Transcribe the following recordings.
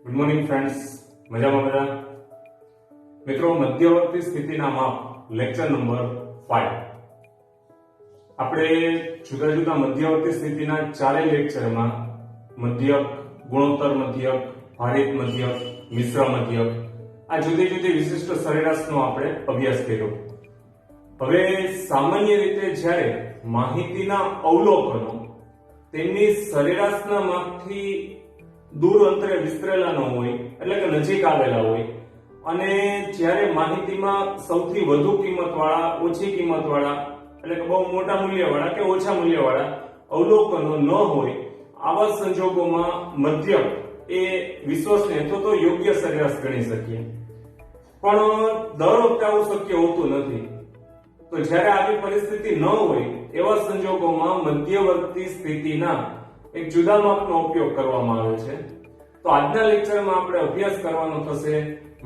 Good morning friends, મજામાં બધા મિત્રો? મધ્યવર્તી સ્થિતિના માપ લેક્ચર નંબર 5. આપણે જુદા જુદા મધ્યવર્તી સ્થિતિના ચારેય લેક્ચરમાં મધ્યક, ગુણોત્તર મધ્યક, ભારિત મધ્યક, મિશ્ર મધ્યક આ જુદી જુદી વિશિષ્ટ સરેરાશનો આપણે અભ્યાસ કર્યો. હવે સામાન્ય રીતે જ્યારે માહિતીના અવલોકનો તેમની સરેરાશના માપથી દૂર અંતરે વિસ્તરેલા ન હોય, એટલે કે નજીક આવેલા હોય, અને જ્યારે માહિતીમાં સૌથી વધુ કિંમતવાળા, ઓછી કિંમતવાળા, એટલે કે બહુ મોટા મૂલ્યવાળા કે ઓછા મૂલ્યવાળા અવલોકનો ન હોય, આવા સંજોગોમાં મધ્યક એ વિશ્વસનીય તો યોગ્ય સરેરાશ ગણી શકીએ. પણ દર વખતે આવું શક્ય હોતું નથી. તો જ્યારે આવી પરિસ્થિતિ ન હોય એવા સંજોગોમાં મધ્યવર્તી સ્થિતિના એક જુદા માપનો ઉપયોગ કરવામાં આવે છે. તો આજના લેક્ચરમાં આપણે અભ્યાસ કરવાનો થશે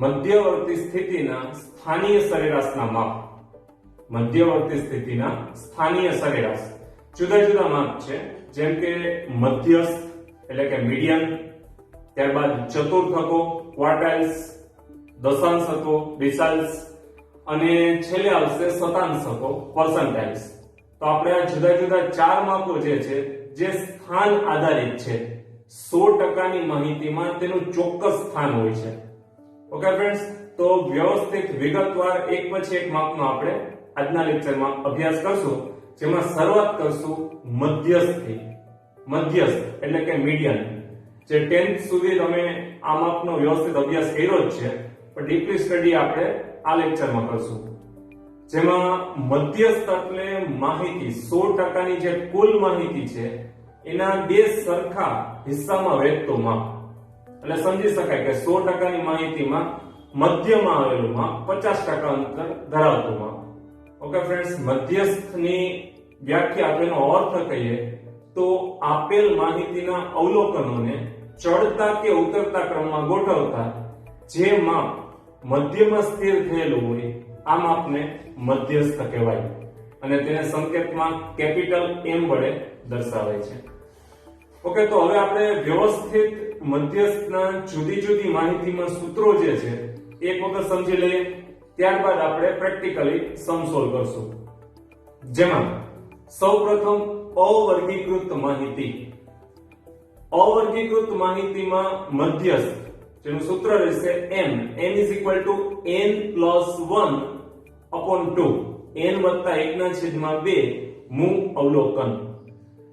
મધ્યવર્તી સ્થિતિના સ્થાનીય સરેરાશના માપ. મધ્યવર્તી સ્થિતિના સ્થાનીય સરેરાશ જુદા જુદા માપ છે, જેમ કે મધ્યસ્થ એટલે કે મીડિયન, ત્યારબાદ ચતુર્થકો ક્વાર્ટાઇલ્સ, દશાંશકો ડિસાઇલ્સ, અને છેલ્લે આવશે શતાંશકો પર્સન્ટાઇલ્સ. તો આપણે આ જુદા જુદા ચાર માપો જે છે જે સ્થાન આધારિત છે. 100% માહિતીમાં તેનું ચોક્કસ સ્થાન હોય છે. ઓકે ફ્રેન્ડ્સ, તો વ્યવસ્થિત વિગતવાર એક પછી એક માપનો આપણે આજના લેક્ચરમાં અભ્યાસ કરશું, જેમાં શરૂઆત કરશું મધ્યસ્થથી. મધ્યસ્થ એટલે કે મીડિયન, જે 10th સુધી તમે આ માપનો વ્યવસ્થિત અભ્યાસ કર્યો જ છે, પણ ડીપલી સ્ટડી આપણે આ લેક્ચરમાં કરશું. જેમાં મધ્યસ્થ એટલે માહિતી 100%ની જે કુલ માહિતી છે એના બે સરખા હિસ્સામાં વહેંચતું માપ. એટલે સમજી શકાય કે 100%ની માહિતીમાં મધ્યમાં આવેલું માપ 50% અંતર ધરાવતું માપ. ઓકે ફ્રેન્ડ્સ, મધ્યસ્થની વ્યાખ્યા આપેનો અર્થ કહીએ તો આપેલ માહિતીના અવલોકનોને ચડતા કે ઉતરતા ક્રમમાં ગોઠવતા જે માપ મધ્યમાં સ્થિર થયેલું હોય આ માપને મધ્યસ્થ કહેવાય, અને તેને સંકેતમાં કેપિટલ M વડે દર્શાવાય છે. ઓકે, તો હવે આપણે વ્યવસ્થિત મધ્યસ્થના જુદી જુદી માહિતીમાં સૂત્રો જે છે એક વખત સમજી લઈએ, ત્યારબાદ આપણે પ્રેક્ટિકલી સમ સોલ્વ કરશું. જેમાં સૌપ્રથમ અવર્ગીકૃત માહિતી. અવર્ગીકૃત માહિતીમાં મધ્યસ્થ જેનું સૂત્ર રહેશે m n = n+1/2, n + 1/2 મુ અવલોકન.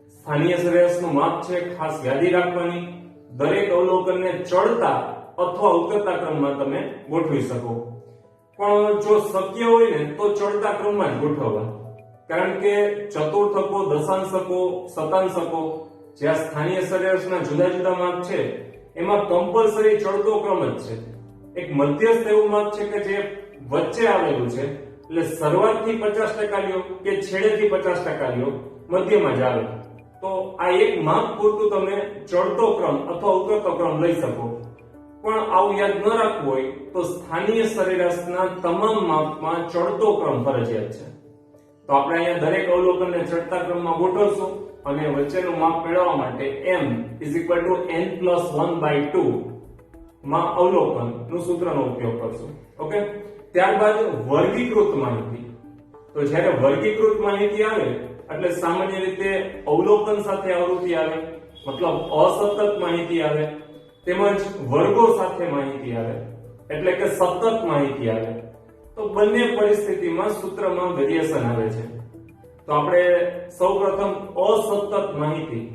સ્થાનીય સરેરાશનું માપ છે, ખાસ યાદી રાખવાની. દરેક અવલોકનને ચડતા અથવા ઉતરતા ક્રમમાં તમે ગોઠવી શકો, પણ જો શક્ય હોય ને તો ચડતા ક્રમમાં જ ગોઠવવા, કારણ કે ચતુર્થકો, દશાંશકો, શતાંશકો જે આ સ્થાનીય સરેરાશના જુદા જુદા માપ છે એમાં કમ્પલસરી ચડતો ક્રમ જ છે. એક મધ્યસ્થ એવું માપ છે કે જે વચ્ચે આવેલું છે, એટલે શરૂઆતથી 50% લ્યો કે છેડેથી 50% લ્યો, મધ્યમાં જ આવે. તો આ એક માપ પૂરતું તમે ચડતો ક્રમ અથવા ઉતરતો ક્રમ લઈ શકો. પણ આવું યાદ ન રાખવું હોય તો સ્થાનીય સરેરાશના તમામ માપમાં ચડતો ક્રમ ફરજિયાત છે. તો આપણે અહીંયા દરેક અવલોકનને ચડતા ક્રમમાં ગોઠવશું અને વચ્ચેનું માપ મેળવવા માટે m = n+1/2 માં અવલોકનનું સૂત્રનો ઉપયોગ કરશું. ઓકે, ત્યારબાદ વર્ગીકૃત માહિતી. તો જ્યારે વર્ગીકૃત માહિતી આવે એટલે સામાન્ય રીતે અવલોકન સાથે આવૃત્તિ આવે, મતલબ અસતત માહિતી આવે, તેમજ વર્ગો સાથે માહિતી આવે, એટલે કે સતત માહિતી આવે. તો બંને પરિસ્થિતિમાં સૂત્રમાં વેરિએશન આવે છે. તો આપણે સૌપ્રથમ અસતત માહિતી.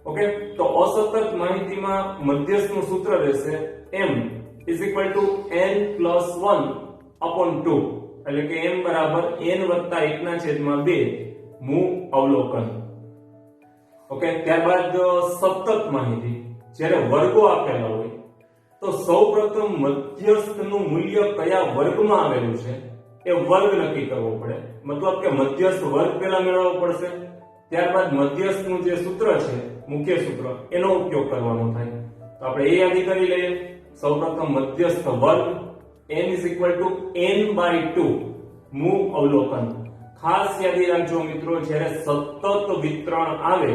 ઓકે, તો અસતત માહિતીમાં મધ્યસ્થનું સૂત્ર રહેશે m = n+1/2, એટલે કે m = n+1/2 મુ અવલોકન. ઓકે, ત્યારબાદ સતત માહિતી. જ્યારે વર્ગો આપેલા હોય તો સૌપ્રથમ મધ્યસ્થનું મૂલ્ય કયા વર્ગમાં આવેલું છે એ વર્ગ નક્કી કરવો પડે, મતલબ કે મધ્યસ્થ વર્ગ પહેલા મેળવવો પડશે. ત્યારબાદ મધ્યસ્થનું જે સૂત્ર છે, મુખ્ય સૂત્ર, એનો ઉપયોગ કરવાનો થાય. તો આપણે એ યાદી કરી લઈએ. સૌપ્રથમ મધ્યસ્થ વર્ગ n = n/2 મુ અવલોકન. ખાસ યાદી રાખજો મિત્રો, જ્યારે સતત વિતરણ આવે,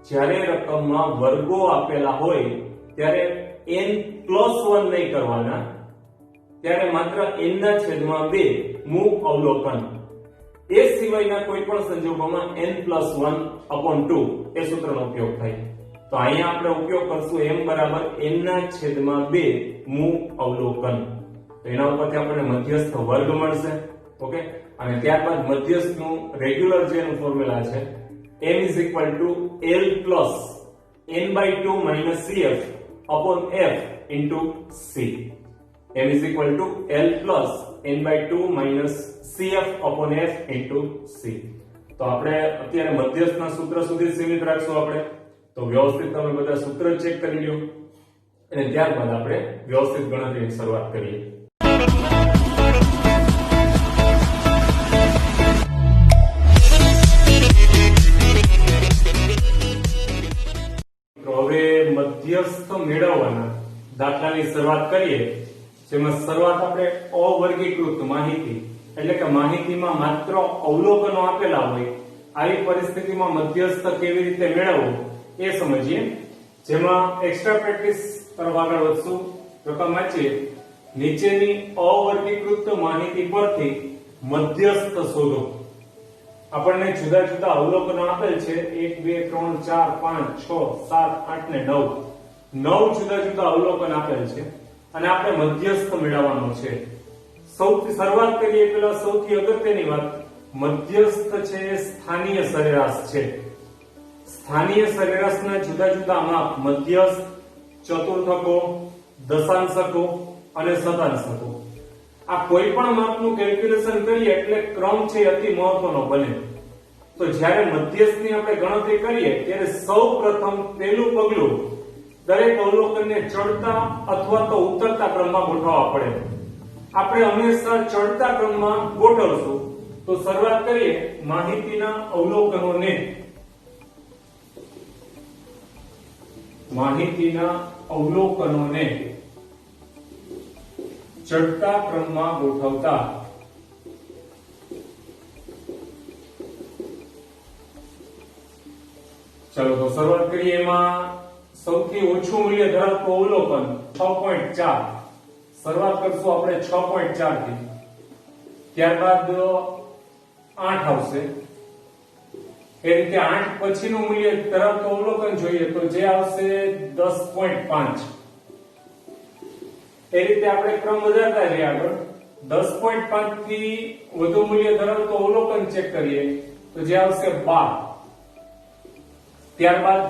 જ્યારે રકમમાં વર્ગો આપેલા હોય ત્યારે n+1 નહીં કરવાના, ત્યારે માત્ર n ના છેદમાં 2 મૂળ અવલોકન. એ સિવાયના કોઈ પણ સંજોગોમાં n+1/2 એ સૂત્રનો ઉપયોગ થાય. તો અહીંયા આપણે ઉપયોગ કરશું m બરાબર n ના છેદમાં 2 મૂળ અવલોકન. તો એના ઉપરથી આપણને મધ્યસ્થ વર્ગ મળશે. ઓકે, અને ત્યારબાદ મધ્યસ્થનું રેગ્યુલર જેનું ફોર્મ્યુલા છે m = L plus n/2 minus CF upon F into C. m = L plus n/2 minus CF upon F into C. તો આપણે અત્યારે મધ્યસ્થના સૂત્ર સુધી સીમિત રાખશું. આપણે તો વ્યવસ્થિત તમે બધા સૂત્ર ચેક કરી લ્યો અને ત્યારબાદ આપણે વ્યવસ્થિત ગણતરીની શરૂઆત કરીએ. હવે મધ્યસ્થ મેળવવાના દાખલાની શરૂઆત કરીએ, જેમાં શરૂઆત આપણે અવર્ગીકૃત માહિતી એટલે કે માહિતીમાં માત્ર અવલોકનો આપેલા હોય આવી પરિસ્થિતિમાં મધ્યસ્થ કેવી રીતે મેળવવું એ સમજીએ. જેમાં એક્સ્ટ્રા પ્રેક્ટિસ તરફ આગળ વધશું. રકમ વાંચીએ. નીચેની અવર્ગીકૃત માહિતી પરથી મધ્યસ્થ શોધો. આપણને જુદા જુદા અવલોકનો આપેલ છે 1 2 3 4 5 6 7 8 ને 9 જુદા જુદા અવલોકન આપેલ છે અને આપણે મધ્યસ્થ મેળવવાનો છે. સૌથી શરૂઆત કરીએ પેલા સૌથી અગત્યની વાત, મધ્યસ્થ છે સ્થાનીય સરેરાશ છે. સ્થાનીય સરેરાશના જુદા જુદા માપ મધ્યસ્થ, ચતુર્થકો, દશાંશકો અને શતાંશકો. આ કોઈ પણ માપનું કેલ્ક્યુલેશન કરીએ એટલે ક્રમ છે અતિ મહત્વનો બને. તો જ્યારે મધ્યસ્થની આપણે ગણતરી કરીએ ત્યારે સૌપ્રથમ પહેલું પગલું દરેક અવલોકનને ચડતા અથવા તો ઉતરતા ક્રમમાં ગોઠવવા પડે. આપણે હંમેશા ચડતા ક્રમમાં ગોઠવશું. તો શરૂઆત કરીએ માહિતીના અવલોકનોને ચડતા ક્રમમાં ગોઠવતા. ચલો તો શરૂઆત કરીએ. એમાં સૌથી ઓછું મૂલ્ય ધરાવતું અવલોકન 6.4. શરૂઆત કરશું આપણે 6.4 થી. ત્યારબાદ 8 આવશે. એ રીતે 8 પછીનું મૂલ્ય ધરાવતું અવલોકન જોઈએ તો જે આવશે 10.5. એ રીતે આપણે ક્રમ વધારતા જઈએ આગળ. 10.5 થી વધુ મૂલ્ય ધરાવતું અવલોકન ચેક કરીએ તો જે આવશે 12. ત્યારબાદ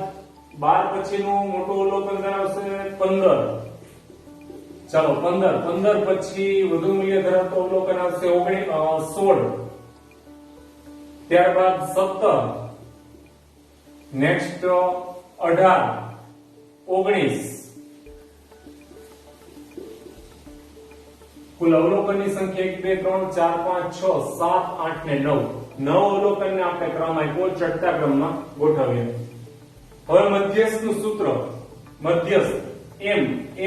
12 પછીનું મોટું અવલોકન ધરાવશે 15. ચાલો 15 પછી વધુ મૂલ્ય ધરાવતું અવલોકન આવશે 16. ત્યારબાદ 17. નેક્સ્ટ 18, 19. કુલ અવલોકનની સંખ્યા 1 2 3 4 5 6 7 8 ને 9 અવલોકનને આપણે ક્રમ આપ્યો ચડતા ક્રમમાં ગોઠવીએ. હવે મધ્યસ્થનું સૂત્ર. મધ્યસ્થ m =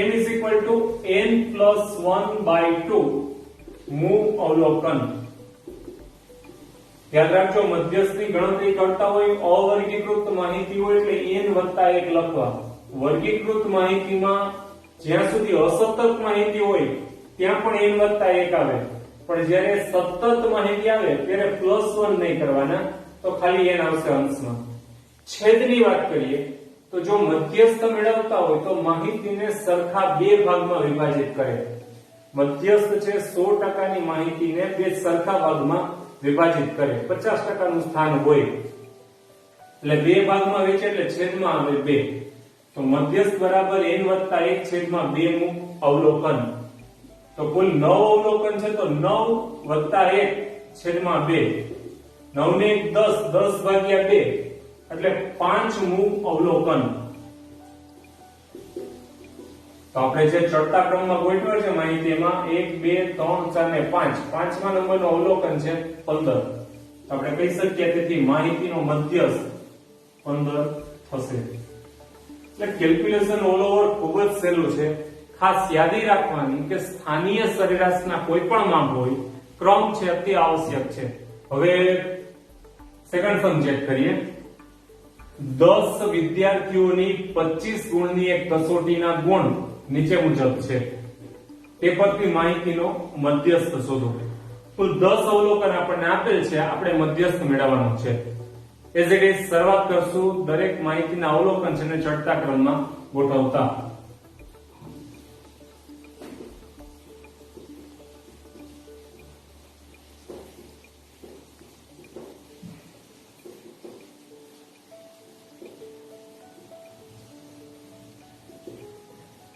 n+1/2 મૂળ અવલોકન. યાદ રાખજો, મધ્યસ્થની ગણતરી કરતા હોય અવર્ગીકૃત માહિતી હોય એટલે n+1 લખવા. વર્ગીકૃત માહિતીમાં જ્યાં સુધી અસતત માહિતી હોય ત્યાં પણ n+1 આવે, પણ જ્યારે સતત માહિતી આવે ત્યારે +1 નહીં કરવાના, તો ખાલી n આવશે અંશમાં. છેદની વાત કરીએ તો જો મધ્યસ્થ મેળવતા હોય તો માહિતીને સરખા બે ભાગમાં વિભાજિત કરે. મધ્યસ્થ છે 100% ની માહિતીને બે સરખા ભાગમાં વિભાજિત કરે. 50% નું સ્થાન હોય એટલે બે ભાગમાં વહેંચે એટલે છેદમાં આવે 2. તો મધ્યસ્થ બરાબર n+1/2 મૂળ અવલોકન. તો કુલ 9 અવલોકન છે તો 9+1/2. 9 ને 10/2 એટલે 5 મૂળ અવલોકન. તો આપણે જે ચડતા ક્રમમાં ગોઠવ્યો છે માહિતીમાં 1 2 3 4 ને 5, પાંચમા નંબરનું અવલોકન છે 15. આપણે કહી શકીએ તેથી માહિતીનો મધ્યસ્થ 15 થશે. એટલે કેલ્ક્યુલેશન ઓલ ઓવર ખૂબ જ સહેલું છે. ખાસ યાદી રાખવાની કે સ્થાનીય સરેરાશના કોઈ પણ માપ હોય ક્રમ છે અતિ આવશ્યક છે. હવે સેકન્ડ સમ ચેક કરીએ. 10 વિદ્યાર્થીઓની 25 ગુણની એક કસોટીના ગુણ નીચે મુજબ છે. તે પરથી માહિતીનો મધ્યસ્થ શોધો. કુલ 10 અવલોકન આપણને આપેલ છે, આપણે મધ્યસ્થ મેળવવાનો છે. એઝ ઇટ ઇઝ શરૂઆત કરશું દરેક માહિતીના અવલોકન છે ને ચડતા ક્રમમાં ગોઠવતા.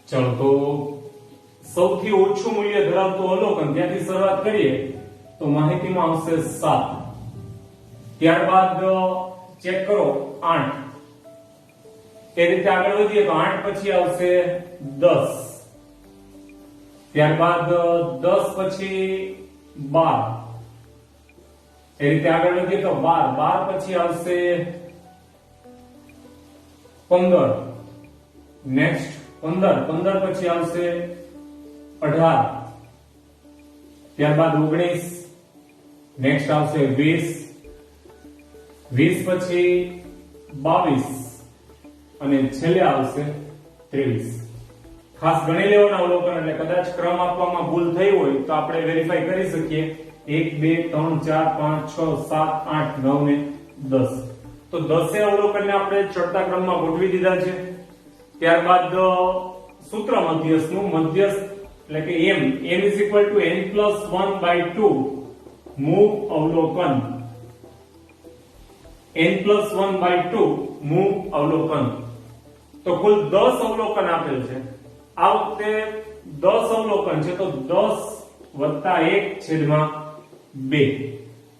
ચલો તો સૌથી ઓછું મૂલ્ય ધરાવતું અવલોકન ત્યાંથી શરૂઆત કરીએ તો માહિતીમાં આવશે 7. ત્યારબાદ ચેક કરો 8. એ રીતે આગળ વધીએ તો 8 પછી આવશે 10. ત્યારબાદ 10 પછી 12. એ રીતે આગળ વધીએ તો 12. 12 પછી આવશે 15. નેક્સ્ટ 15 પછી આવશે 18. ત્યારબાદ 19. નેક્સ્ટ આવશે 20. 20 પછી 22 અને છેલ્લે આવશે 23. ખાસ ગણી લેવાના અવલોકન, એટલે કદાચ ક્રમ આપવામાં ભૂલ થઈ હોય તો આપણે વેરીફાઈ કરી શકીએ. 1 2 3 4 5 6 7 8 9 ને 10. તો 10 અવલોકનને આપણે ચડતા ક્રમમાં ગોઠવી દીધા છે. ત્યારબાદ સૂત્ર મધ્યસ્થનું, મધ્યસ્થ એટલે કે m n+1/2 મૂવ અવલોકન. n+1/2 મૂવ અવલોકન. તો કુલ 10 અવલોકન આપેલ છે. આ વખતે 10 અવલોકન છે તો 10 + 1/2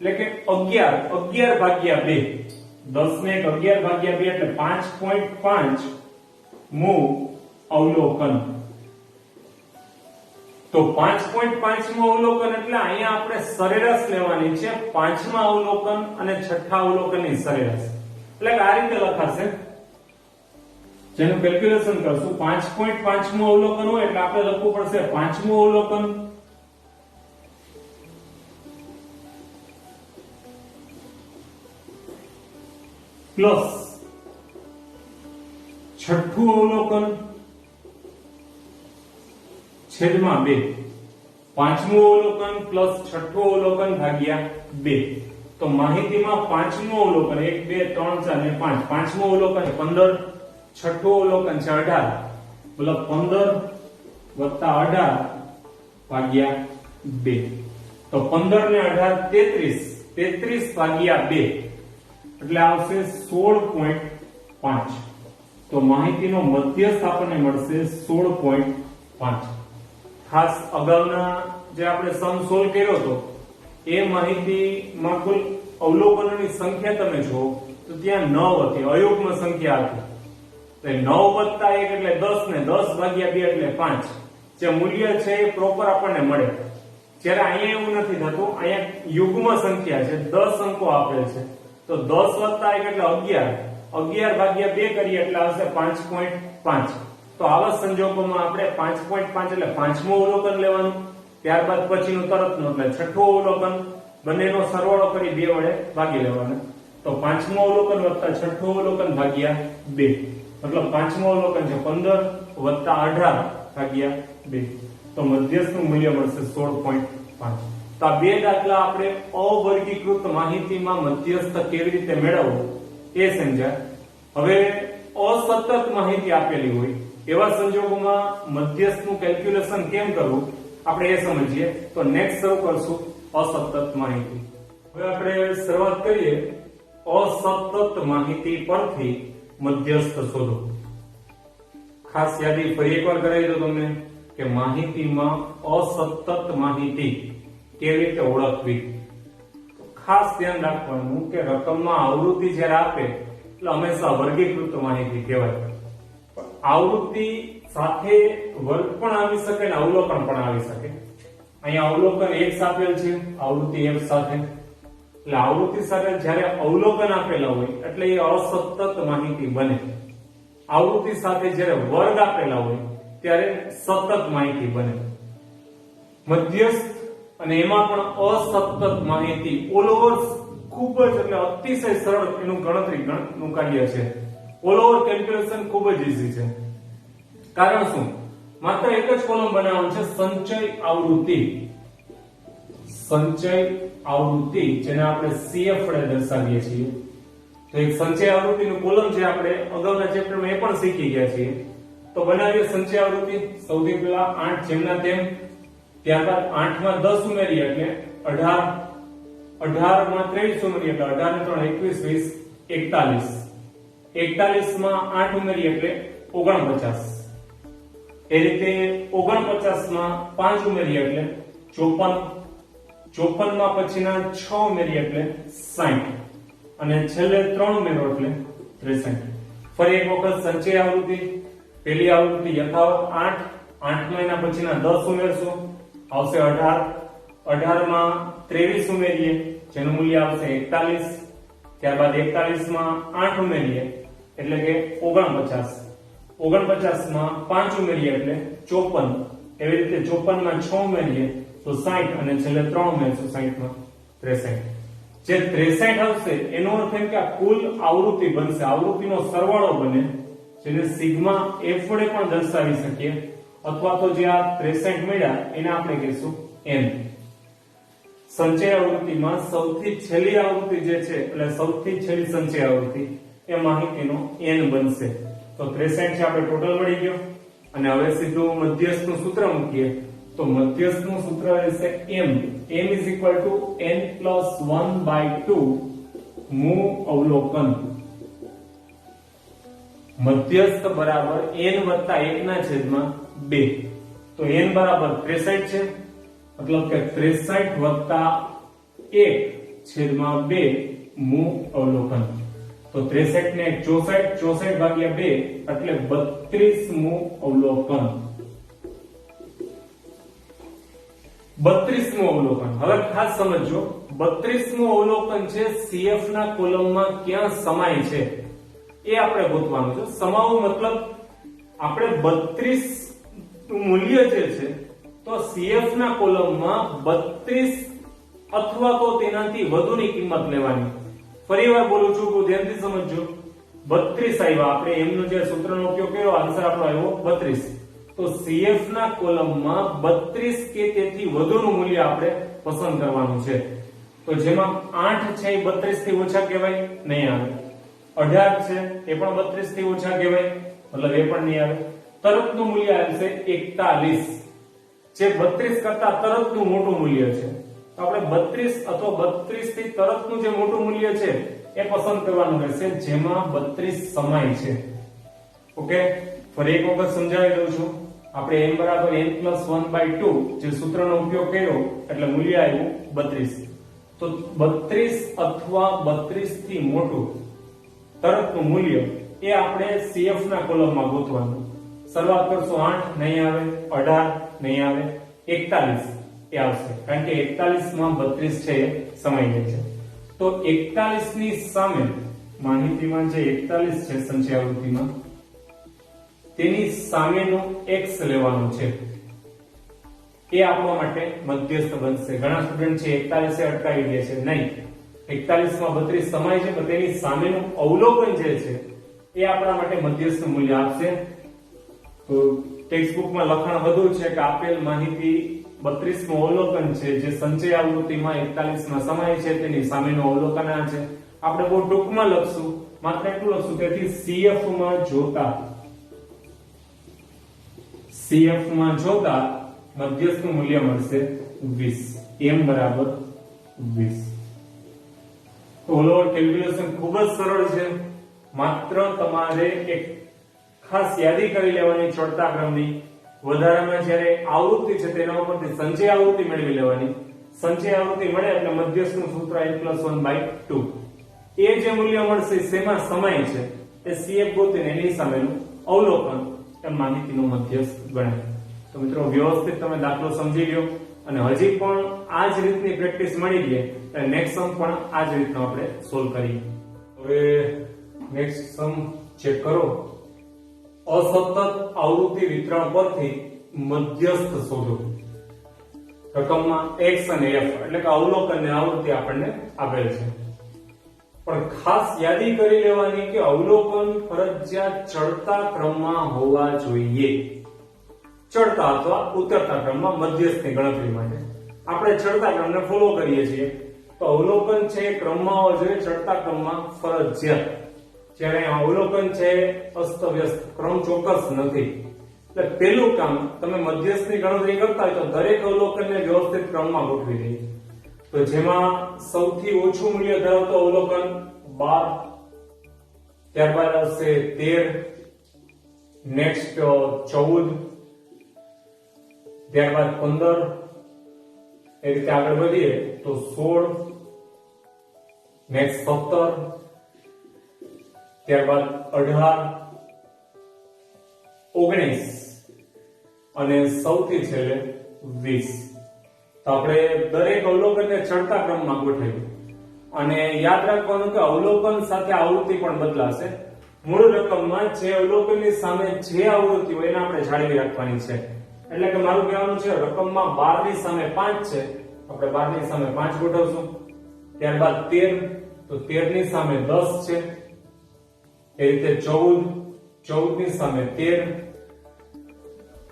એટલે કે 11/2. 10 ને 11/2 એટલે 5.5 મૂવ અવલોકન. તો 5.5મું અવલોકન એટલે અહીંયા આપણે સરેરાશ લેવાની છે. 5મા અવલોકન અને 6થા અવલોકનની સરેરાશ. એટલે કે આ રીતે લખાશે, જેનું કેલ્ક્યુલેશન કરશું. 5.5મું અવલોકન હોય એટલે આપણે લખવું પડશે 5મું અવલોકન પ્લસ 6થું અવલોકન છેદમાં 2. 5મું અવલોકન પ્લસ 6થું અવલોકન ભાગ્યા 2. તો માહિતીમાં 5મું અવલોકન 1 2 3 4 અને 5. 5મું અવલોકન 15. 6થું અવલોકન છે 18. મતલબ 15 + 18 ભાગ્યા 2. તો 15 ને 18 33. 33 ભાગ્યા 2 એટલે આવશે 16.5. તો માહિતીનો મધ્યસ્થ આપણને મળશે 16.5. ખાસ અગાઉના જે આપણે સમ સોલ્વ કર્યો હતો એ માહિતીમાં કુલ અવલોકનોની સંખ્યા તમે જુઓ તો ત્યાં 9 હતી, અયુગ્મ સંખ્યા હતી. તો 9 + 1 એટલે 10 ને 10 ભાગ્યા 2 એટલે 5. જે મૂલ્ય છે એ પ્રોપર આપણને મળે. જ્યારે અહીંયા એવું નથી થતું, અહીંયા યુગ્મ સંખ્યા છે, 10 અંકો આપેલ છે. તો 10 + 1 એટલે 11. 11 ભાગ્યા 2 કરીએ એટલે આવશે 5.5. તો આવા સંજોગોમાં આપણે 5.5 એટલે 5મું અવલોકન લેવાનું. ત્યારબાદ પછીનું તરતનું એટલે 6થું અવલોકન, બંનેનો સરવાળો કરી 2 વડે ભાગી લેવાનો. તો 5મું અવલોકન + 6થું અવલોકન ભાગ્યા 2. મતલબ 5મું અવલોકન છે 15 + 18 ભાગ્યા 2. તો મધ્યસ્થનું મૂલ્ય મળશે 16.5. તો આ બે દાખલા આપણે અવર્ગીકૃત માહિતીમાં મધ્યસ્થ કેવી રીતે મેળવવું એ સમજ્યા. હવે અસતત માહિતી આપેલી હોય એવા સંજોગોમાં મધ્યસ્થનું કેલ્ક્યુલેશન કેમ કરવું આપણે એ સમજીએ. તો નેક્સ્ટ શરૂ કરશું અસતત માહિતી. હવે આપણે શરૂઆત કરીએ અસતત માહિતી પરથી મધ્યસ્થ શોધો. ખાસ યાદી ફરી એકવાર કરાવી દો તમને કે માહિતીમાં અસતત માહિતી કેવી રીતે ઓળખવી. ખાસ ધ્યાન રાખવાનું કે રકમમાં આવૃત્તિ જ્યારે આપે એટલે હંમેશા વર્ગીકૃત માહિતી કહેવાય. આવૃત્તિ સાથે વર્ગ પણ આવી શકે અને અવલોકન પણ આવી શકે. અહીંયા અવલોકન x આપેલ છે, આવૃત્તિ f સાથે. એટલે આવૃત્તિ સાથે જ્યારે અવલોકન આપેલા હોય એટલે એ અસતત માહિતી બને. આવૃત્તિ સાથે જ્યારે વર્ગ આપેલા હોય ત્યારે સતત માહિતી બને. મધ્યસ્થ અને એમાં પણ અસતત માહિતી ઓલ ઓવર ખૂબ જ એટલે અતિશય સરળ એનું ગણતરીનું કાર્ય છે. ઓલ ઓવર કેલ્ક્યુલેશન ખૂબ જ ઈઝી છે. કારણ શું? માત્ર એક જ કોલમ બનાવવાનું છે, સંચય આવૃત્તિ. સંચય આવૃત્તિ જેને આપણે CF વડે દર્શાવીએ છીએ. તો એક સંચય આવૃત્તિનું કોલમ છે, આપણે અગાઉના ચેપ્ટરમાં એ પણ શીખી ગયા છીએ. તો બનાવીએ સંચય આવૃત્તિ. સૌથી પહેલા 8 જેમના તેમ, ત્યારબાદ 8 માં 10 ઉમેરીએ એટલે 18, 18 માં 23 ઉમેરીએ એટલે 18 ને 3 21 20 41, 41 માં 8 ઉમેરીએ એટલે 49. એ રીતે 49 માં 5 ઉમેરીએ એટલે 54, 54 માં પછીના 6 ઉમેરીએ એટલે 60 અને છેલ્લે 3 ઉમેરો એટલે 63. ફરી એક વખત સંચય આવૃત્તિ. પહેલી આવૃત્તિ યથાવત 8, 8 માં એના પછીના 10 ઉમેરશું, આવશે 18, 18 માં 23 ઉમેરીએ જેનું મૂલ્ય આવશે 41, ત્યારબાદ 41 માં 8 ઉમેરીએ એટલે કે 49, 49 માં 5 ઉમેરીએ એટલે 54, એવી રીતે 54 માં 6 ઉમેરીએ તો 60 અને છેલ્લે 3 ઉમેરશું 60 માં 63. જે 63 આવશે એનો અર્થ એમ કે આ કુલ આવૃત્તિ બનશે, આવૃત્તિનો સરવાળો બને, જેને સિગ્મા f વડે પણ દર્શાવી શકીએ, અથવા તો જે આ 63 મળ્યા એને આપણે કહીશું n. સંચય આવૃત્તિમાં સૌથી છેલ્લી આવૃત્તિ જે છે એટલે સૌથી છેલ્લી સંચય આવૃત્તિ એ માહિતીનો n બનશે. તો 63 છે આપણે ટોટલ મળી ગયો. અને હવે સીધું મધ્યસ્થનું સૂત્ર મૂકીએ તો મધ્યસ્થનું સૂત્ર રહેશે m. m = n + 1/2 મૂ અવલોકન. મધ્યસ્થ બરાબર n + 1/2. તો n બરાબર 63 છે, મતલબ કે 63 + 1/2 મૂ અવલોકન. તો 63 ને 64, 64 ભાગ્યા 2 એટલે 32 મૂ અવલોકન. 32 મું અવલોકન. હવે ખાસ સમજો, 32 મું અવલોકન છે CF ના કોલમમાં ક્યાં સમાય છે એ આપણે ગોતવાનું છે. સમાવવું મતલબ આપણે 32 નું મૂલ્ય જે છે તો CF ના કોલમમાં 32 અથવા તો તેનાથી વધુની કિંમત લેવાની. ફરીવાર બોલું છું, બહુ ધ્યાનથી સમજજો. 32 આવ્યા, આપણે એમનો જે સૂત્રનો ઉપયોગ કર્યો, આન્સર આપણો આવ્યો 32. તો CF ના કોલમમાં 32 કે તેથી વધુનું મૂલ્ય આપણે પસંદ કરવાનું છે. તો જેમાં 8 છે એ 32 થી ઓછા કહેવાય, નહીં આવે. 18 છે એ પણ 32 થી ઓછા કહેવાય, મતલબ એ પણ નહીં આવે. તરતનું મૂલ્ય આવશે 41, જે 32 કરતા તરતનું મોટું મૂલ્ય છે. તો આપણે 32 અથવા 32 થી તરતનું જે મોટું મૂલ્ય છે એ પસંદ કરવાનું રહેશે, જેમાં 32 સમાય છે. ઓકે, ફરી એક વખત સમજાવી દઉં છું. આપણે n = n + 1/2 જે સૂત્રનો ઉપયોગ કર્યો એટલે મૂલ્ય આવ્યું 32. તો 32 અથવા 32 થી મોટું તરતનું મૂલ્ય એ આપણે CF ના કોલમમાં ગોતવાનું. શરૂઆત કરશું 8 નહીં આવે, 18 નહીં આવે, 41 એ આવશે, કારણ કે 41 માં 32 છે એ સમાઈ જાય છે. તો 41 ની સામે માહિતીમાં જે 41 છે સંચય આવૃત્તિમાં, તેની સામેનો x લેવાનો છે. એ આપવા માટે મધ્યસ્થ બનશે. ઘણા સ્ટુડન્ટ છે 41 એ અટકાવી દે છે, નહીં. 41 માં 32 સમાય છે, પણ તેની સામેનું અવલોકન જે છે એ આપણા માટે મધ્યસ્થનું મૂલ્ય આપશે. તો ટેક્સ્ટ બુકમાં લખાણ વધુ છે કે આપેલ માહિતી 32 નું અવલોકન છે જે સંચય આવૃત્તિમાં 41 માં સમાય છે, તેની સામેનું અવલોકન આ છે. આપણે બહુ ટૂંકમાં લખશું, માત્ર એટલું લખશું, તેથી CF માં જોતા મધ્યસ્થનું મૂલ્ય મળશે 20. m બરાબર 20. તો ઓલ ઓવર કેલ્ક્યુલેશન ખૂબ જ સરળ છે. માત્ર તમારે એક ખાસ યાદી કરી લેવાની ચડતા ક્રમની. વધારામાં જ્યારે આવૃત્તિ છે તેના ઉપરથી સંચય આવૃત્તિ મેળવી લેવાની. સંચય આવૃત્તિ મળે એટલે મધ્યસ્થનું સૂત્ર n + 1/2. એ જે મૂલ્ય મળશે શેમાં સમાય છે એ CF ગોતીને એની સામેનું અવલોકન એ માહિતીનો મધ્યસ્થ ગણાય. તો મિત્રો વ્યવસ્થિત તમે દાખલો સમજી લ્યો, અને હજી પણ આ જ રીતની પ્રેક્ટિસ મળી રહે એટલે નેક્સ્ટ સમ પણ આ જ રીતનો આપણે સોલ્વ કરીએ. હવે નેક્સ્ટ સમ ચેક કરો. અસતત આવૃત્તિ વિતરણ પરથી મધ્યસ્થ શોધો. રકમમાં x અને f એટલે કે અવલોકન અને આવૃત્તિ આપણને આપેલ છે, પણ ખાસ યાદી કરી લેવાની કે અવલોકન ફરજિયાત ચડતા ક્રમમાં હોવા જોઈએ. ચડતા અથવા ઉતરતા ક્રમમાં મધ્યસ્થની ગણતરી માટે આપણે ચડતા ક્રમને ફોલો કરીએ છીએ તો અવલોકન છે એ ક્રમમાં હોવો જોઈએ, ચડતા ક્રમમાં ફરજિયાત. જ્યારે અવલોકન છે અસ્તવ્યસ્ત ક્રમ ચોક્કસ નથી. એટલે પહેલું કામ તમે મધ્યસ્થની ગણતરી કરતા હોય તો દરેક અવલોકનને વ્યવસ્થિત ક્રમમાં ગોઠવી દઈએ. તો જેમાં સૌથી ઓછું મૂલ્ય ધરાવતો અવલોકન 12, ત્યારબાદ આવશે 13, નેક્સ્ટ 14, ત્યારબાદ 15, એ રીતે આગળ વધીએ તો 16, નેક્સ્ટ 17, ત્યારબાદ 18, 19 અને સૌથી છેલ્લે 20. તો આપણે દરેક અવલોકનને ચડતા ક્રમમાં ગોઠવ્યું અને યાદ રાખવાનું કે અવલોકન સાથે આવૃત્તિ પણ બદલાશે. મૂળ રકમમાં જે અવલોકનની સામે જે આવૃત્તિ હોય એને આપણે જાળવી રાખવાની છે. એટલે કે મારું કહેવાનું છે રકમમાં 12 ની સામે 5 છે, આપણે 12 ની સામે 5 ગોઠવશું. ત્યારબાદ 13, તો 13 ની સામે 10 છે. એ રીતે 14, 14 ની સામે 13,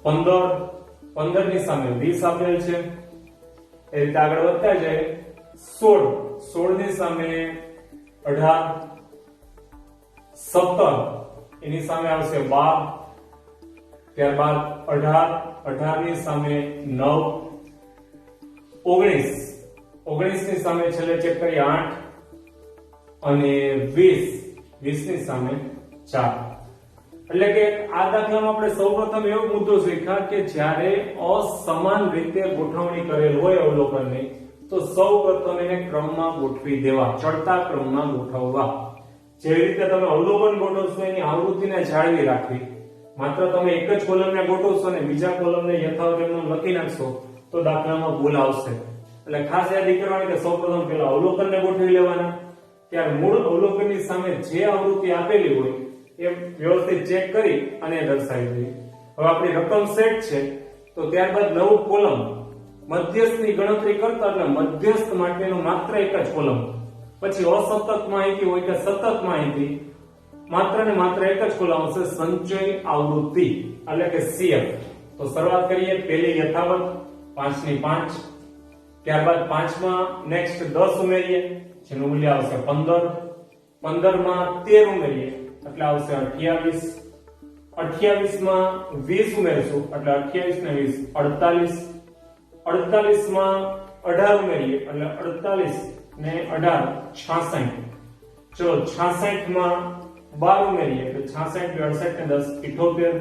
15, 15 ની સામે 20 આપેલ છે. એ રીતે આગળ વધતા જાય 16, 16 ની સામે 18, 17 એની સામે આવશે 12, ત્યારબાદ 18, 18 ની સામે 9, 19, 19 ની સામે છેલ્લે ચેક કરીએ 8 અને 20, 20 ની સામે 4. એટલે કે આ દાખલામાં આપણે સૌપ્રથમ એવો મુદ્દો શીખ્યા કે જ્યારે અસમાન રીતે ગોઠવણી કરેલ હોય અવલોકનની તો સૌપ્રથમ એને ક્રમમાં ગોઠવી દેવા, ચડતા ક્રમમાં ગોઠવવા. જેવી રીતે તમે અવલોકન ગોઠવશો એની આવૃત્તિને જાળવી રાખવી. માત્ર તમે એક જ કોલમને ગોઠવશો અને બીજા કોલમને યથાવત એમનેમ લખી નાખશો તો દાખલામાં ભૂલ આવશે. એટલે ખાસ યાદ કરવાની કે સૌપ્રથમ પહેલા અવલોકનને ગોઠવી લેવાના, ત્યારે મૂળ અવલોકનની સામે જે આવૃત્તિ આપેલી હોય એ વ્યવસ્થિત ચેક કરી અને દર્શાવી દઈએ. હવે આપણી રકમ સેટ છે તો ત્યારબાદ નવું કોલમ મધ્યસ્થની ગણતરી કરતા એટલે મધ્યસ્થ માટેનું માત્ર એક જ કોલમ, પછી અસતત માહિતી હોય કે સતત માહિતી માત્ર ને માત્ર એક જ કોલમ હશે સંચય આવૃત્તિ એટલે કે CF. તો શરૂઆત કરીએ પહેલી યથાવત 5 ની 5, ત્યારબાદ 5 માં નેક્સ્ટ 10 ઉમેરીએ જેનું મૂલ્ય આવશે 15, 15 માં 13 ઉમેરીએ એટલે આવશે 28, 28 માં 20 ઉમેરશું એટલે 28 ને 20 48, 48 માં 18 ઉમેરીએ એટલે 48 ને 18 66. ચલો 66 માં 12 ઉમેરીએ એટલે 66 ને 68 ને 10 78,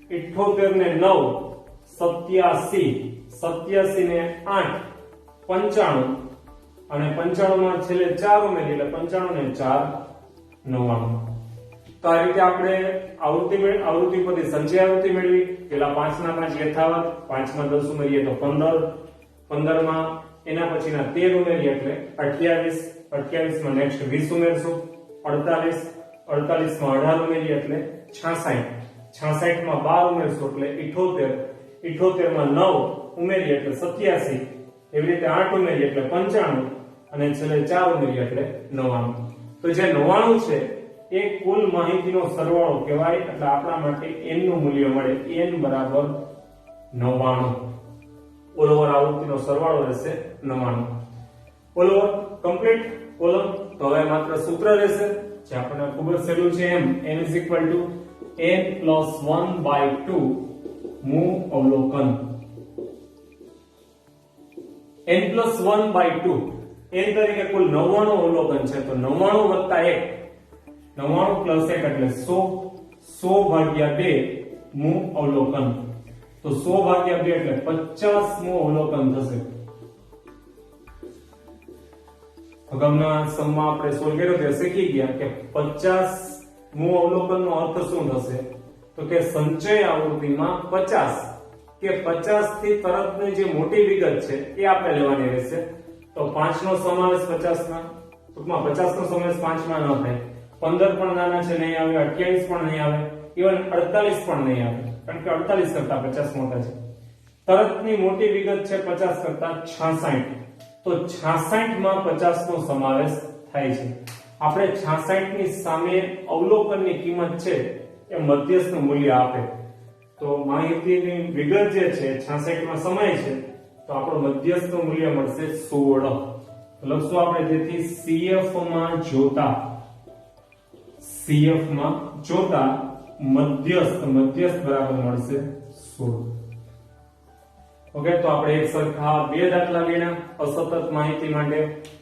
78 ને 9 87, 87 ને 8 95 અને 95 માં છેલ્લે 4 ઉમેરીએ એટલે 95 ને 4 99. તો આ રીતે આપણે આવૃત્તિ પરથી સંચય આવૃત્તિ મેળવી. પેલા 5 ના 5 યથાવત, 5 માં 10 ઉમેરીએ તો 15, 15 માં એના પછીના 13 ઉમેરીએ એટલે 28, 28 માં નેક્સ્ટ 20 ઉમેરશું 48, 48 માં 18 ઉમેરીએ એટલે 66, 66 માં 12 ઉમેરશું એટલે 78, 78 માં 9 ઉમેરીએ એટલે 87, એવી રીતે 8 ઉમેરીએ એટલે 95 અને છેલ્લે 4 ઉમેરીએ એટલે 99. તો જે 99 છે એ કુલ માહિતીનો સરવાળો કહેવાય. એટલે આપણા માટે n નું મૂલ્ય મળે, n બરાબર 99. ઓલ ઓવર આવૃત્તિનો સરવાળો રહેશે 99. All over complete column. તો હવે માત્ર સૂત્ર રહેશે જે આપણને ખૂબ જ સહેલું છે n n+1/2 મૂળ અવલોકન. n+1/2 n તરીકે કુલ 99 અવલોકન છે તો 99 + 1, 99 + 1 એટલે 100, 100 ભાગ્યા 2 મૂળ અવલોકન. તો 100 ભાગ્યા 2 એટલે 50 મૂળ અવલોકન થશે. અગાઉના સમમાં આપણે સોલ્વ કર્યો તે શીખી ગયા કે 50 મૂળ અવલોકનનો અર્થ શું થશે તો કે સંચય આવૃત્તિમાં 50 કે 50 થી તરતની જે મોટી વિગત છે એ આપણે લેવાની રહેશે. તો 5 નો સમાવેશ 50 માં, ટૂંકમાં 50 નો સમાવેશ 5 માં ન થાય. 15 પણ નાના છે નહીં આવે, 28 પણ નહીં આવે, ઇવન 48 પણ નહીં આવે કારણ કે 48 કરતા 50 મોટા છે. તરતની મોટી વિગત છે 50 કરતા 66, તો 66 માં 50 નો સમાવેશ થાય છે. આપણે 66 ની સામે અવલોકનની કિંમત છે એ મધ્યસ્થનું મૂલ્ય આપે. તો માહિતીની વિગત જે છે 66 માં સમાય છે તો આપણો મધ્યસ્થનું મૂલ્ય મળશે 16. લખશું આપણે જેથી CF માં જોતા મધ્યસ્થ બરાબર મળશે 16. ઓકે, તો આપણે એક સરખા બે દાખલા ગણ્યા અસતત માહિતી માટે.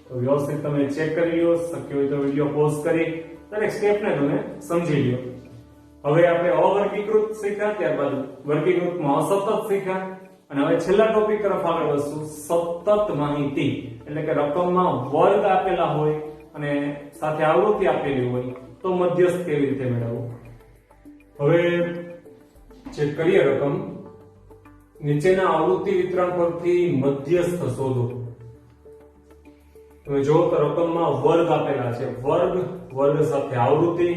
તો વ્યવસ્થિત તમે ચેક કરી લો, શક્ય હોય તો વિડિયો પોઝ કરી દરેક સ્ટેપને તમે સમજી લો. હવે આપણે અવર્ગીકૃત શીખ્યા, ત્યારબાદ વર્ગીકૃતમાં અસતત શીખ્યા અને હવે છેલ્લા ટોપિક તરફ આગળ વધશું. સતત માહિતી એટલે કે રકમમાં વર્ગ આપેલા હોય અને સાથે આવૃત્તિ આપેલી હોય તો મધ્યસ્થ કેવી રીતે મેળવવું. હવે ચેક કરીએ રકમ. નીચેના આવૃત્તિ વિતરણ પરથી મધ્યસ્થ શોધો. તમે જો તો રકમમાં વર્ગ આપેલા છે, વર્ગ સાથે આવૃત્તિ,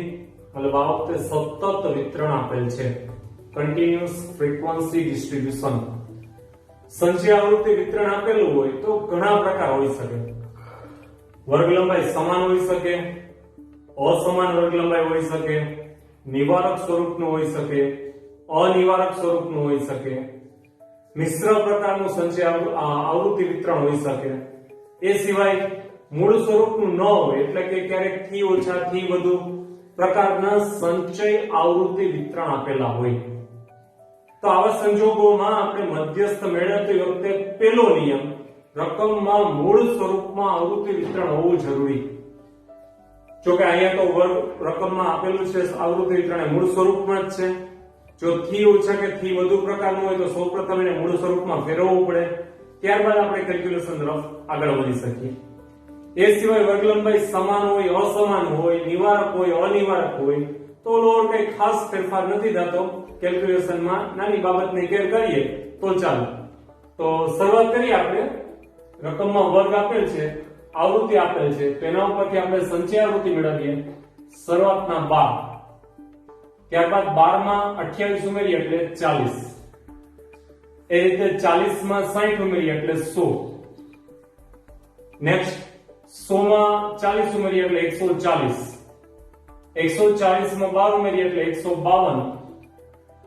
મતલબ આ વખતે સતત વિતરણ આપેલ છે, કન્ટિન્યુઅસ ફ્રીક્વન્સી ડિસ્ટ્રીબ્યુશન. સંચય આવૃત્તિ વિતરણ આપેલું હોય તો ઘણા પ્રકાર હોઈ શકે. વર્ગ લંબાઈ સમાન હોઈ શકે, અસમાન વર્ગ લંબાઈ હોઈ શકે, નિવારક સ્વરૂપનું હોઈ શકે, અનિવારક સ્વરૂપનું હોઈ શકે, મિશ્ર પ્રકારનું સંચય આવૃત્તિ વિતરણ હોઈ શકે. એ સિવાય મૂળ સ્વરૂપનું ન હોય એટલે કે ક્યારેક થી ઓછા થી વધુ પ્રકારના સંચય આવૃત્તિ વિતરણ આપેલા હોય. તો આવા સંજોગોમાં આપણે મધ્યસ્થ મેળવતી વખતે પહેલો નિયમ, રકમમાં મૂળ સ્વરૂપમાં આવૃત્તિ વિતરણ હોવું જરૂરી. જો કે અહીંયા તો રકમમાં આપેલું છે આવૃત્તિ વિતરણ એ મૂળ સ્વરૂપમાં જ છે. જો થી ઓછા કે થી વધુ પ્રકારનું હોય તો સૌપ્રથમ એને મૂળ સ્વરૂપમાં ફેરવવું પડે, ત્યારબાદ આપણે કેલ્ક્યુલેશન તરફ આગળ વધી શકીએ. એ સિવાય વર્ગ લંબાઈ સમાન હોય, અસમાન હોય, નિવારક હોય, અનિવારક હોય તો લોર કઈ ખાસ ફેરફાર નથી થતો. કેલ્ક્યુલેશનમાં નાની બાબતને કેર કરીએ તો ચાલે. તો શરૂઆત કરીએ આપણે. રકમમાં વર્ગ આપેલ છે, આવૃત્તિ આપેલ છે, તેના ઉપરથી આપણે સંચય આવૃત્તિ મેળવીએ. શરૂઆતના 12, ત્યારબાદ 12 માં 28 ઉમેરીએ એટલે 40. એ રીતે 40 માં 60 ઉમેરીએ એટલે 100. નેક્સ્ટ 100 માં 40 ઉમેરીએ એટલે 140. 140 માં 12 ઉમેરીએ એટલે 152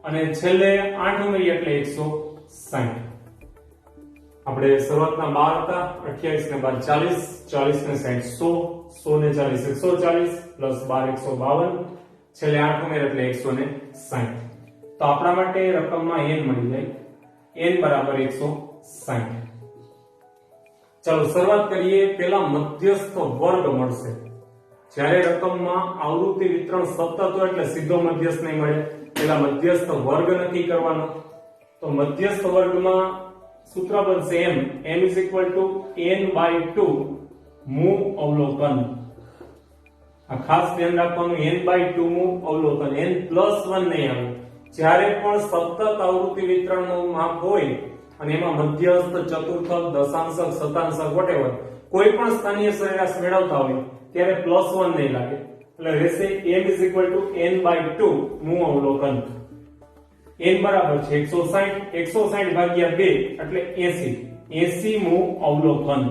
અને છેલ્લે 8 ઉમેરીએ એટલે 160. આપણે શરૂઆતના 12 હતા, 28 ને બાદ 40, 40 ને 60 100, 100 ને 40 140 પ્લસ 12 152, છેલ્લે 8 ઉમેર એટલે 160. તો આપણા માટે રકમમાં n મળી જાય, n બરાબર 160. ચાલો શરૂઆત કરીએ. પહેલા મધ્યસ્થ વર્ગ મળશે. જ્યારે રકમમાં આવૃત્તિ વિતરણ સતત હોય એટલે સીધો મધ્યસ્થ નહીં મળે, પહેલા મધ્યસ્થ વર્ગ નક્કી કરવાનો. તો મધ્યસ્થ વર્ગમાં સૂત્ર બનશે m n / 2 મૂવ અવલોકન. આ ખાસ ધ્યાન રાખવાનું, n/2 મૂવ અવલોકન, n+1 નહીં આવે. જ્યારે પણ સતત આવૃત્તિ વિતરણનું માપ હોય અને એમાં મધ્યસ્થ, ચતુર્થક, દશાંશક, શતાંશક વોટેવર કોઈ પણ સ્થાનીય સરેરાશ મેળવતા હોય ત્યારે +1 નહીં લાગે. એટલે રહેશે m n/2 મૂવ અવલોકન. n બરાબર છે 160, 160 ભાગ્યા 2 એટલે 80 મૂવ અવલોકન.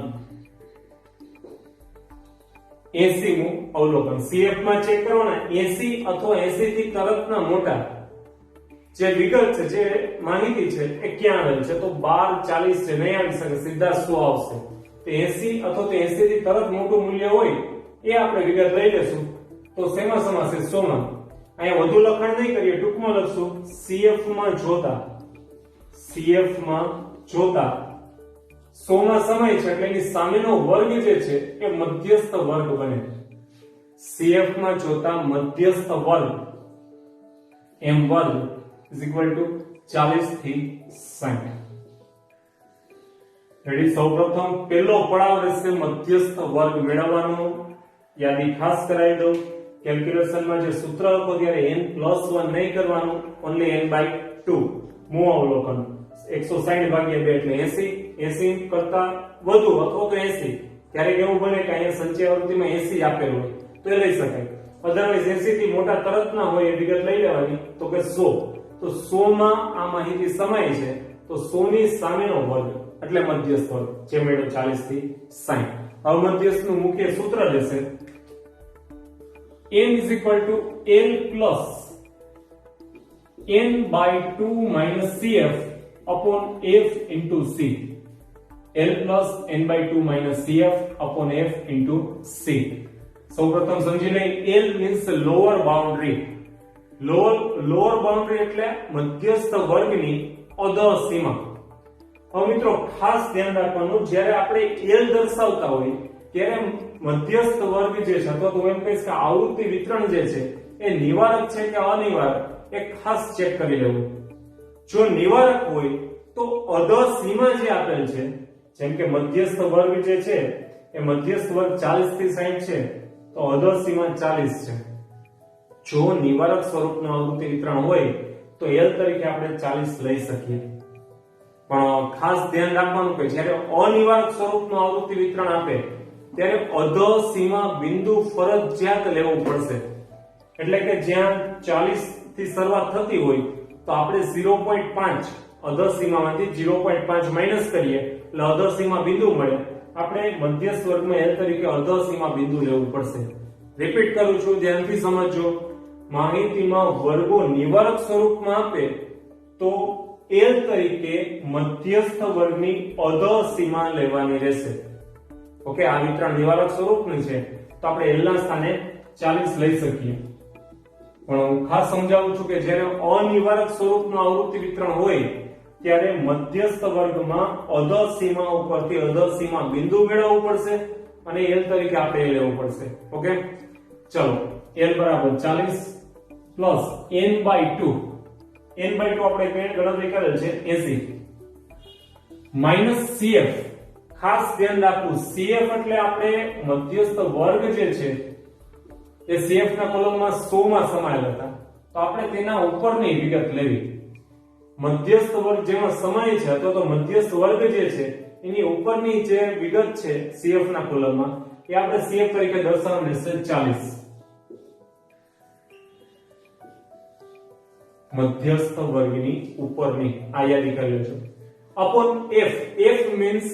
80 મૂવ અવલોકન. CF માં ચેક કરો ને, 80 અથવા 80 થી તરતના મોટા જે વિગત છે, જે માહિતી છે એ ક્યાં આવેલ છે? તો 12, 40 છે, નહીં આવી શકે, સીધા 100 આવશે. તો 80 અથવા તો 80 થી તરત મોટું મૂલ્ય હોય એ આપણે વિગત લઈ લેશું. તો શેમાં સમાશે? 100 માં. અહીંયા વધુ લખાણ નહીં કરીએ, ટૂંકમાં લખશું CF માં જોતા 100 માં સમય છે એટલે એની સામેનો વર્ગ જે છે એ મધ્યસ્થ વર્ગ બને. CF માં જોતા મધ્યસ્થ વર્ગ m વર્ગ = 40 થી 60. રેડી? સૌપ્રથમ પહેલો પડાવ રહેશે મધ્યસ્થ વર્ગ મેળવવાનો. યાદી ખાસ કરાવી દઉં. કેલ્ક્યુલેશનમાં જે સૂત્ર લખો ત્યારે n+1 નહીં કરવાનું, ઓન્લી n/2 મૂવ અવલોકન. 160 ભાગ્યા 2 એટલે 80 કરતા વધુ અથવા તો 80. ક્યારેક એવું બને કે અહીંયા સંચય આવૃત્તિમાં 80 આપેલ હોય તો એ લઈ શકાય. અધરવાઇઝ 80 થી મોટા તરત ના હોય એ વિગત લઈ લેવાની. તો કે 100. તો 100 માં આ માહિતી સમાય છે તો 100 ની સામેનો વર્ગ એટલે મધ્યસ્થ વર્ગ જે મળ્યો 40 થી 60. હવે મધ્યસ્થનું મુખ્ય સૂત્ર રહેશે n = l plus n by 2 minus cf upon f into c. L plus n by 2 minus cf upon f into c. સૌપ્રથમ સમજી લઈએ L means lower boundary. lower boundary એટલે મધ્યસ્થ વર્ગની અધર સીમા. હવે મિત્રો ખાસ ધ્યાન રાખવાનું, જ્યારે આપણે L દર્શાવતા હોય ત્યારે મધ્યસ્થ વર્ગ જે છે અથવા તો એમ કહીશ કે આવૃત્તિ વિતરણ જે છે એ નિવારક છે કે અનિવારક એ ખાસ ચેક કરી લેવું. જો નિવારક હોય તો અધર સીમા જે આપેલ છે, જેમ કે મધ્યસ્થ વર્ગ જે છે એ મધ્યસ્થ વર્ગ 40 થી 60 છે, તો અધર સીમા 40 છે. જો નિવારક સ્વરૂપનું આવૃત્તિ વિતરણ હોય તો L તરીકે આપણે 40 લઈ શકીએ. પણ ખાસ ધ્યાન રાખવાનું કે જ્યારે અનિવારક સ્વરૂપનું આવૃત્તિ વિતરણ આપે ત્યારે અધર સીમા બિંદુ ફરજિયાત લેવું પડશે. એટલે કે જ્યાં 40 થી શરૂઆત થતી હોય તો આપણે 0.5 અધર સીમામાંથી 0.5 માઈનસ કરીએ એટલે અધર સીમા બિંદુ મળે. આપણે મધ્યસ્થ વર્ગમાં L તરીકે અધર સીમા બિંદુ લેવું પડશે. રિપીટ કરું છું, ધ્યાનથી સમજજો. માહિતીમાં વર્ગો નિવારક સ્વરૂપમાં આપે તો L તરીકે મધ્યસ્થ વર્ગની અધર સીમા લેવાની રહેશે. ઓકે, આ વિતરણ નિવારક સ્વરૂપનું છે તો આપણે L ના સ્થાને 40 લઈ શકીએ. પણ હું ખાસ સમજાવું છું કે જ્યારે અનિવારક સ્વરૂપનું આવૃત્તિ વિતરણ હોય ત્યારે મધ્યસ્થ વર્ગમાં અધર સીમા ઉપરથી અધર સીમા બિંદુ મેળવવું પડશે અને L તરીકે આપણે લેવું પડશે. ઓકે, ચલો L બરાબર 40 plus n by 2. n by 2 આપણે કઈ ગણતરી કરેલ છે 80 માઈનસ cf. ખાસ ધ્યાન રાખવું, cf એટલે આપણે મધ્યસ્થ વર્ગ જે છે એ cf ના કોલમમાં 100 માં સમાયેલ હતા, તો આપણે તેના ઉપરની વિગત લેવી. મધ્યસ્થ વર્ગ જેમાં સમાય છે અથવા તો મધ્યસ્થ વર્ગ જે છે એની ઉપરની જે વિગત છે cf ના કોલમમાં એ આપણે cf તરીકે દર્શાવવાનું રહેશે 40. મધ્યસ્થ વર્ગની ઉપરની આ યાદી કરી લેજો. Upon f. f means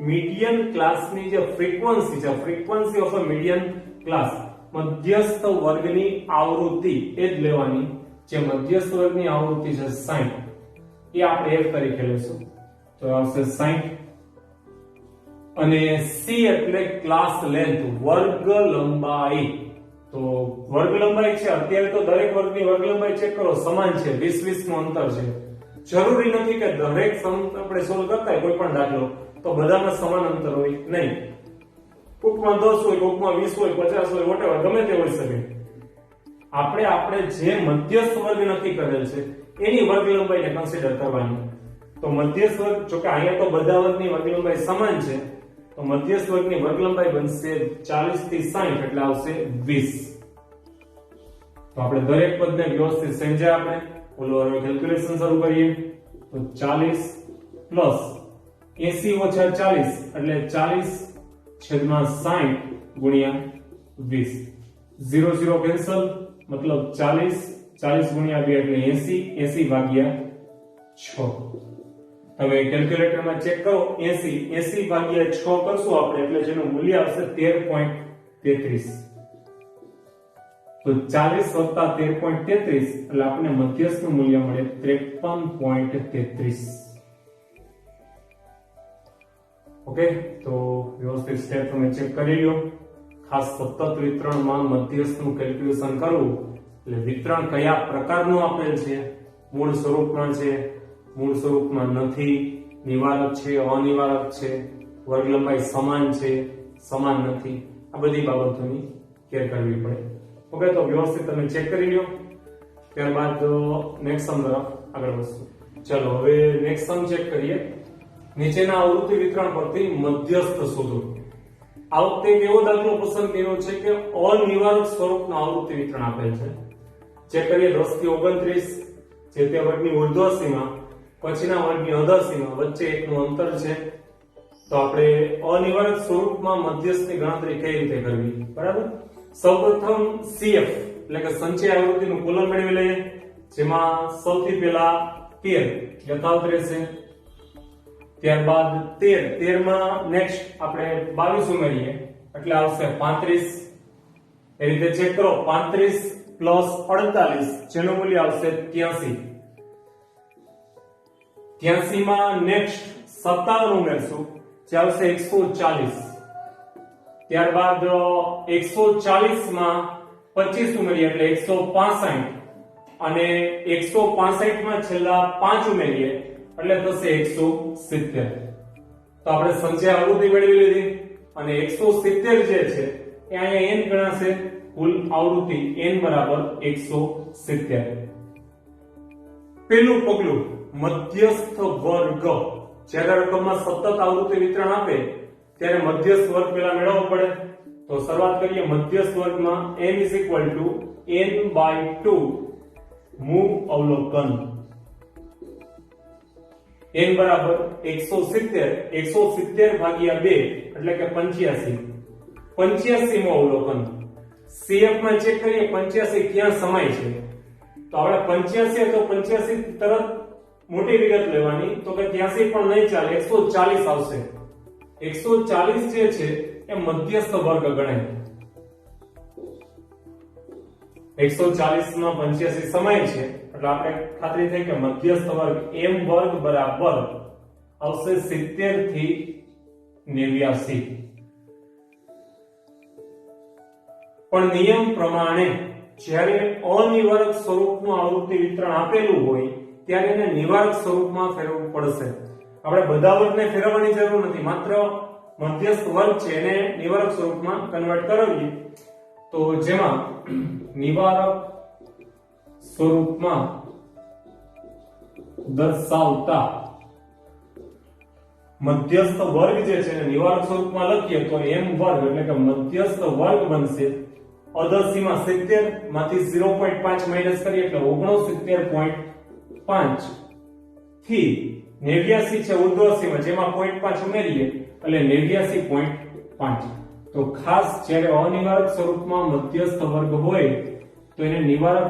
median ક્લાસની જે ફ્રીક્વન્સી છે, frequency of a median class, મધ્યસ્થ વર્ગની આવૃત્તિ એ જ લેવાની. જે મધ્યસ્થ વર્ગની આવૃત્તિ છે 60 એ આપણે f તરીકે લેશું તો આવશે 60. અને c એટલે ક્લાસ લેન્થ, વર્ગ લંબાઈ. તો વર્ગ લંબાઈ છે, અત્યારે તો દરેક વર્ગની વર્ગ લંબાઈ ચેક કરો, સમાન છે, 20 નું અંતર છે. જરૂરી નથી કે દરેક આપણે સોલ્વ કરતા હોય કોઈ પણ દાખલો તો બધામાં સમાન અંતર હોય નહીં. કોકમાં 10 હોય, કોકમાં 20 હોય, 50 હોય, whatever ગમે તે હોઈ શકે. આપણે જે મધ્યસ્થ વર્ગ નક્કી કરેલ છે એની વર્ગ લંબાઈને કન્સિડર કરવાની. તો મધ્યસ્થ વર્ગ, જો કે અહીંયા તો બધા વર્ગની વર્ગ લંબાઈ સમાન છે, તો મધ્યસ્થ વર્ગની વર્ગ લંબાઈ બનશે 40 થી 60 એટલે આવશે 20. તો આપણે દરેક પદને વ્યવસ્થિત સમજ્યા. આપણે ઓલો કેલ્ક્યુલેશન શરૂ કરીએ તો 40 પ્લસ 80 ઓછા 40 એટલે 40 છેદમાં 60 ગુણ્યા 20. 0 0 કેન્સલ, મતલબ 40 ગુણ્યા 2 એટલે 80, 80 ભાગ્યા 6. હવે કેલ્ક્યુલેટરમાં ચેક કરો, 80 ભાગ્યા 6 કરશું આપણે એટલે જેનું મૂલ્ય આવશે 13.33. તો 40 વત્તા 13.33 એટલે આપણને મધ્યસ્થનું મૂલ્ય મળે 53.33. ઓકે, તો વ્યવસ્થિત સ્ટેપ તમે ચેક કરી લો. ખાસ સતત વિતરણમાં મધ્યસ્થનું કેલ્ક્યુલેશન કરવું એટલે વિતરણ કયા પ્રકારનું આપેલ છે, મૂળ સ્વરૂપમાં છે, મૂળ સ્વરૂપમાં નથી, નિવારક છે, અનિવારક છે, વર્ગ લંબાઈ સમાન છે, સમાન નથી, આ બધી બાબતોની કેર કરવી પડે. ઓકે, તો વ્યવસ્થિત તમે ચેક કરી લો. ત્યારબાદ નેક્સ્ટ સમ તરફ આગળ વધશું. ચલો હવે નેક્સ્ટ સમ ચેક કરીએ. નીચેના આવૃત્તિ વિતરણ પરથી મધ્યસ્થ શોધો. આ વખતે એક એવો દાખલો પસંદ કર્યો છે કે અનિવારક સ્વરૂપનું આવૃત્તિ વિતરણ આપેલ છે. ચેક કરીએ 10 થી 29 જે તે વર્ગની ઉર્ધ્વ સીમા, પછીના વર્ગની અધર સીમા, વચ્ચે એકનું અંતર છે. તો આપણે અનિવારક સ્વરૂપમાં મધ્યસ્થની ગણતરી કઈ રીતે કરવી, બરાબર? સૌપ્રથમ CF એટલે કે સંચય આવૃત્તિનું કોલમ મેળવી લઈએ, જેમાં સૌથી પહેલા 13 યથાવત રહેશે. ત્યારબાદ 13 માં નેક્સ્ટ આપણે 22 ઉમેરીએ એટલે આવશે 35. એ રીતે ચેક કરો, 35 પ્લસ 48 જેનું મૂલ્ય આવશે 83. 83 માં નેક્સ્ટ 57 ઉમેરશું જે આવશે 140. ત્યારબાદ 140 માં 25 ઉમેરીએ એટલે 165 અને 165 માં છેલ્લા 5 ઉમેરીએ એટલે થશે 170. તો આપણે સંચય આવૃત્તિ મેળવી લીધી અને 170 જે છે એ અહીંયા n ગણાશે. કુલ આવૃત્તિ n બરાબર 170. પહેલું પગલું મધ્યસ્થ વર્ગ. જ્યારે રકમમાં સતત આવૃત્તિ વિતરણ આપે ત્યારે મધ્યસ્થ વર્ગ પેલા મેળવવો પડે. તો શરૂઆત કરીએ મધ્યસ્થ વર્ગમાં m n/2 મૂવ અવલોકન. n બરાબર 170. 170 ભાગ્યા 2 એટલે કે 85. 85 મો અવલોકન. CF માં ચેક કરીએ 85 ક્યાં સમાય છે. તો આપણે 85 તો 85 તરત મોટી વિગત લેવાની. તો કે 83 પણ નહીં ચાલે, 140 આવશે. 140 જે છે એ મધ્યસ્થ વર્ગ ગણાય. 140 માં 85 સમાય છે એટલે આપણે ખાતરી થઈ કે મધ્યસ્થ વર્ગ m વર્ગ બરાબર આવશે 70 થી 89. પણ નિયમ પ્રમાણે જ્યારે અનિવારક સ્વરૂપનું આવૃત્તિ વિતરણ આપેલું હોય ત્યારે એને નિવારક સ્વરૂપમાં ફેરવવું પડશે. આપણે બધા વર્ગને ફેરવવાની જરૂર નથી, માત્ર મધ્યસ્થ વર્ગ છે એને નિવારક સ્વરૂપમાં કન્વર્ટ કરાવીએ. તો જેમાં નિવારક સ્વરૂપમાં દર્શાવતા મધ્યસ્થ વર્ગ જે છે એને નિવારક સ્વરૂપમાં લખીએ તો m વર્ગ એટલે કે મધ્યસ્થ વર્ગ બનશે. અધર સીમા 70 માંથી 0.5 માઈનસ કરીએ એટલે 69.5 થી 89 છે ઉર્ધ્વ સીમા જેમાં 0.5 ઉમેરીએ એટલે 89.5. તો ખાસ જ્યારે અનિવારક સ્વરૂપમાં મધ્યસ્થ વર્ગ હોય તો એને નિવારક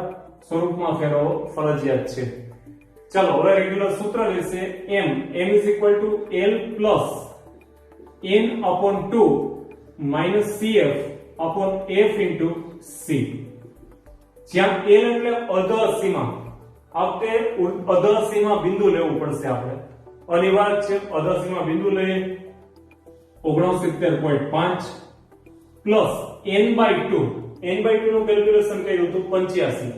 સ્વરૂપમાં ફેરવવો ફરજિયાત છે. ચાલો હવે રેગ્યુલર સૂત્ર લેશે m l plus n/2 minus cf upon f into c. જ્યાં l એટલે અધર સીમા, આપણે અધર સીમા બિંદુ લેવું પડશે. આપણે અનિવાર્ય છે અધર સીમા બિંદુ લઈએ 69.5 પ્લસ n/2 નું કેલ્ક્યુલેશન કર્યું હતું 85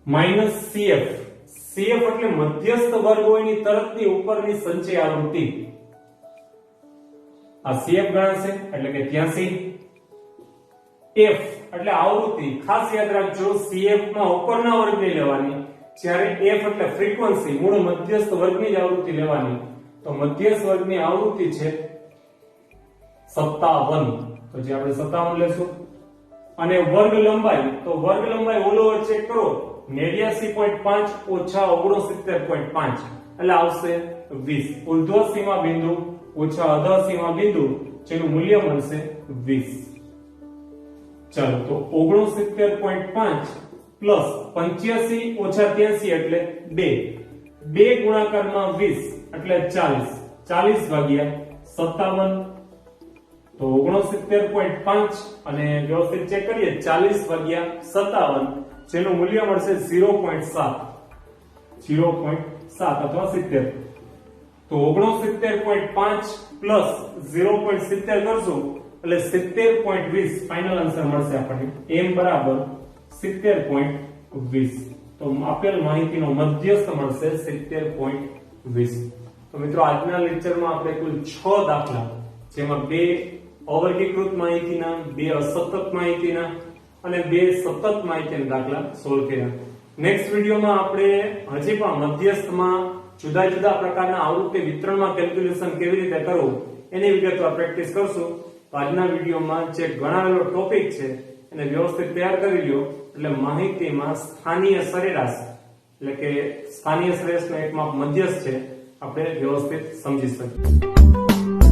માઈનસ cf એટલે મધ્યસ્થ વર્ગ હોયની તરફની ઉપરની સંચય આવૃત્તિ. આ cf ગણાશે એટલે કે 83. f એટલે આવૃત્તિ. ખાસ યાદ રાખજો cf માં ઉપરના વર્ગની લેવાની, જ્યારે f એટલે ફ્રીક્વન્સી મૂળ મધ્યસ્થ વર્ગની જ આવૃત્તિ લેવાની. તો મધ્યસ્થ વર્ગની આવૃત્તિ છે 57. તો જે આપણે 57 લેશું. અને વર્ગ લંબાઈ, તો વર્ગ લંબાઈ ઓલ ઓવર ચેક કરો 89.5 ઓછા 69.5 એટલે આવશે 20. ઉર્ધ્વ સીમા બિંદુ ઓછા અધર સીમા બિંદુ જેનું મૂલ્ય મળશે 20. ચાલો તો 69.5 પ્લસ 85 ઓછા 83 એટલે 2 ગુણાકારમાં 20 એટલે 40. 40 ભાગ્યા 57 તો 69.5 અને વ્યવસ્થિત ચેક કરીએ 40 ભાગ્યા 57 જેનું મૂલ્ય મળશે 0.7 અથવા 70. તો 69.5 પ્લસ 0.70 કરશું એટલે 70.20 ફાઇનલ આન્સર મળશે આપણને. m બરાબર 70.20. તો આપેલ માહિતીનો મધ્યસ્થ મળશે 70.20. તો મિત્રો આજના લેક્ચરમાં આપણે કુલ 6 દાખલા, જેમાં 2 અવર્ગીકૃત માહિતીના, 2 અસતત માહિતીના અને 2 સતત માહિતીના દાખલા સોલ્વ કર્યા. નેક્સ્ટ વિડિયોમાં આપણે હજી પણ મધ્યસ્થમાં જુદા જુદા પ્રકારના આવૃત્તિ વિતરણમાં કેલ્ક્યુલેશન કેવી રીતે કરવું એની વિગતવાર પ્રેક્ટિસ કરશું. તો આજના વિડિયોમાં જે ગણાવેલો ટોપિક છે એને વ્યવસ્થિત તૈયાર કરી લ્યો એટલે માહિતીમાં સ્થાનીય સરેરાશ એટલે કે સ્થાનીય સરેરાશનો એક માપ મધ્યસ્થ છે આપણે વ્યવસ્થિત સમજી શકીએ.